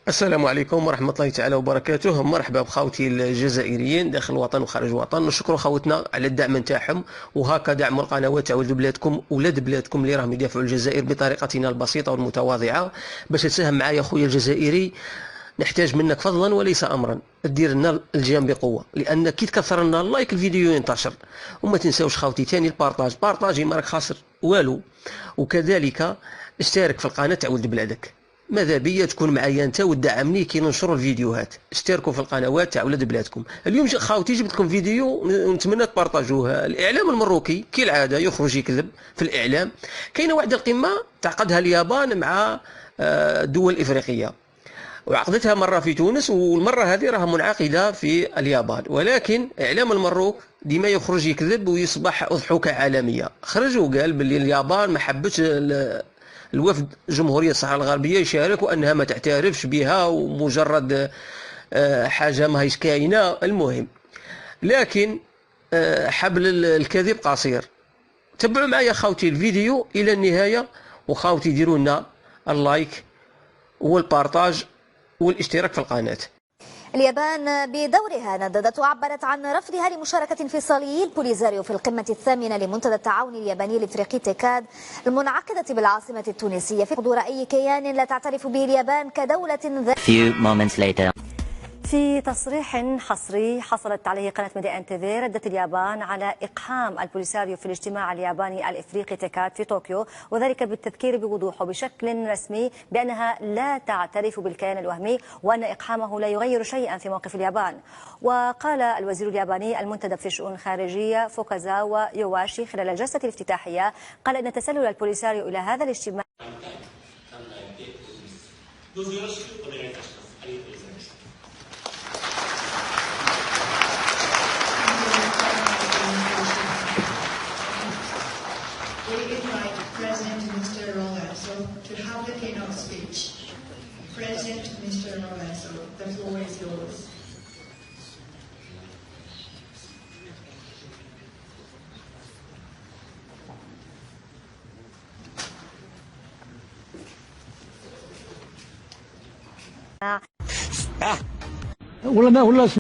السلام عليكم ورحمة الله تعالى وبركاته. مرحبا بخوتي الجزائريين داخل الوطن وخارج الوطن. نشكر خوتنا على الدعم نتاعهم، وهكا دعموا القنوات تاع ولد بلادكم ولاد بلادكم اللي راهم يدافعوا الجزائر بطريقتنا البسيطة والمتواضعة. باش تساهم معايا خويا الجزائري نحتاج منك فضلا وليس امرا دير لنا الجيم بقوه، لان كي تكثر لنا اللايك الفيديو ينتشر. وما تنساوش خاوتي ثاني بارطاجي ما راك خاسر والو. وكذلك اشترك في القناه تاع ولد بلادك، ماذا بيا تكون معايا انت وتدعمني كي ننشروا الفيديوهات. اشتركوا في القنوات تاع ولاد بلادكم. اليوم خاوتي جبت لكم فيديو ونتمنى تبارطاجوه. الاعلام المروكي كالعاده يخرج يكذب في الاعلام. كاينه واحده القمه تعقدها اليابان مع دول افريقيه، وعقدتها مرة في تونس، والمرة هذه راها منعقدة في اليابان. ولكن إعلام المروك ديما يخرج يكذب ويصبح أضحوكة عالمية. خرج وقال باللي اليابان ما حبتش الوفد جمهورية الصحراء الغربية يشارك، وأنها ما تعترفش بها ومجرد حاجة ما هيش كاينة. المهم، لكن حبل الكذب قصير. تبعوا معايا خاوتي الفيديو إلى النهاية، وخاوتي ديروا لنا اللايك والبارطاج والاشتراك في القناة. اليابان بدورها نددت وعبرت عن رفضها لمشاركة انفصالي البوليزاريو في القمة الثامنة لمنتدى التعاون الياباني الافريقي تيكاد المنعقدة بالعاصمة التونسية، في حضور أي كيان لا تعترف به اليابان كدولة ذات. في تصريح حصري حصلت عليه قناة ميديا انتيفي، ردت اليابان على إقحام البوليساريو في الاجتماع الياباني الإفريقي تيكاد في طوكيو، وذلك بالتذكير بوضوح وبشكل رسمي بأنها لا تعترف بالكيان الوهمي، وأن إقحامه لا يغير شيئا في موقف اليابان. وقال الوزير الياباني المنتدب في الشؤون الخارجية فوكازاوا يواشي خلال الجلسة الافتتاحية، قال أن تسلل البوليساريو إلى هذا الاجتماع We invite President Mr. Lourenço to have the keynote speech. President Mr. Lourenço, the floor is yours.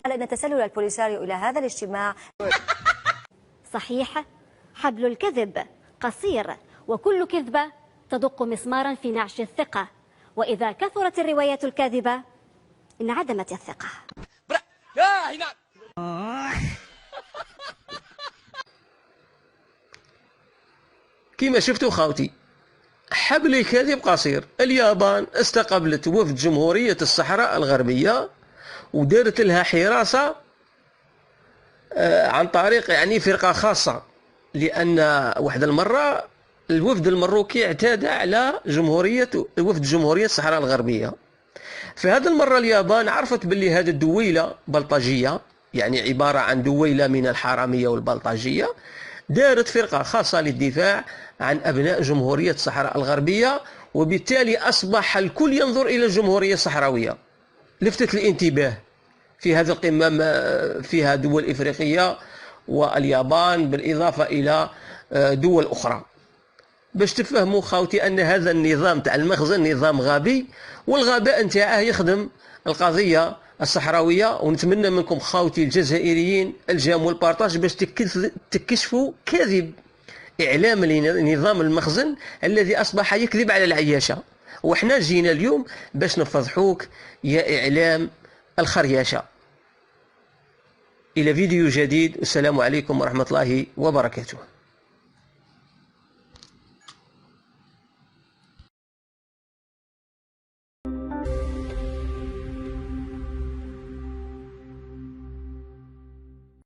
قال أن تسلل البوليساريو إلى هذا الاجتماع صحيح. حبل الكذب قصير، وكل كذبة تدق مسمارا في نعش الثقة، وإذا كثرت الروايات الكاذبة انعدمت الثقة. كما شفتوا خاوتي، حبل الكذب قصير. اليابان استقبلت وفد جمهورية الصحراء الغربية ودارت لها حراسة عن طريق فرقة خاصة، لأن واحد المرة الوفد المروكي اعتدى على وفد جمهورية الصحراء الغربية. في هذه المرة اليابان عرفت باللي هذه الدويلة بلطجية، عبارة عن دويلة من الحرامية والبلطجية، دارت فرقة خاصة للدفاع عن أبناء جمهورية الصحراء الغربية، وبالتالي أصبح الكل ينظر إلى الجمهورية الصحراوية. لفتت الانتباه في هذه القمة فيها دول إفريقية واليابان بالإضافة إلى دول أخرى، باش تفهموا خاوتي أن هذا النظام تاع المخزن نظام غبي، والغباء نتاعه يخدم القضية الصحراوية. ونتمنى منكم خاوتي الجزائريين الجام والبارطاج باش تكشفوا كذب إعلام لنظام المخزن الذي أصبح يكذب على العياشة. وإحنا جينا اليوم باش نفضحوك يا إعلام الخرياشة. إلى فيديو جديد، والسلام عليكم ورحمة الله وبركاته.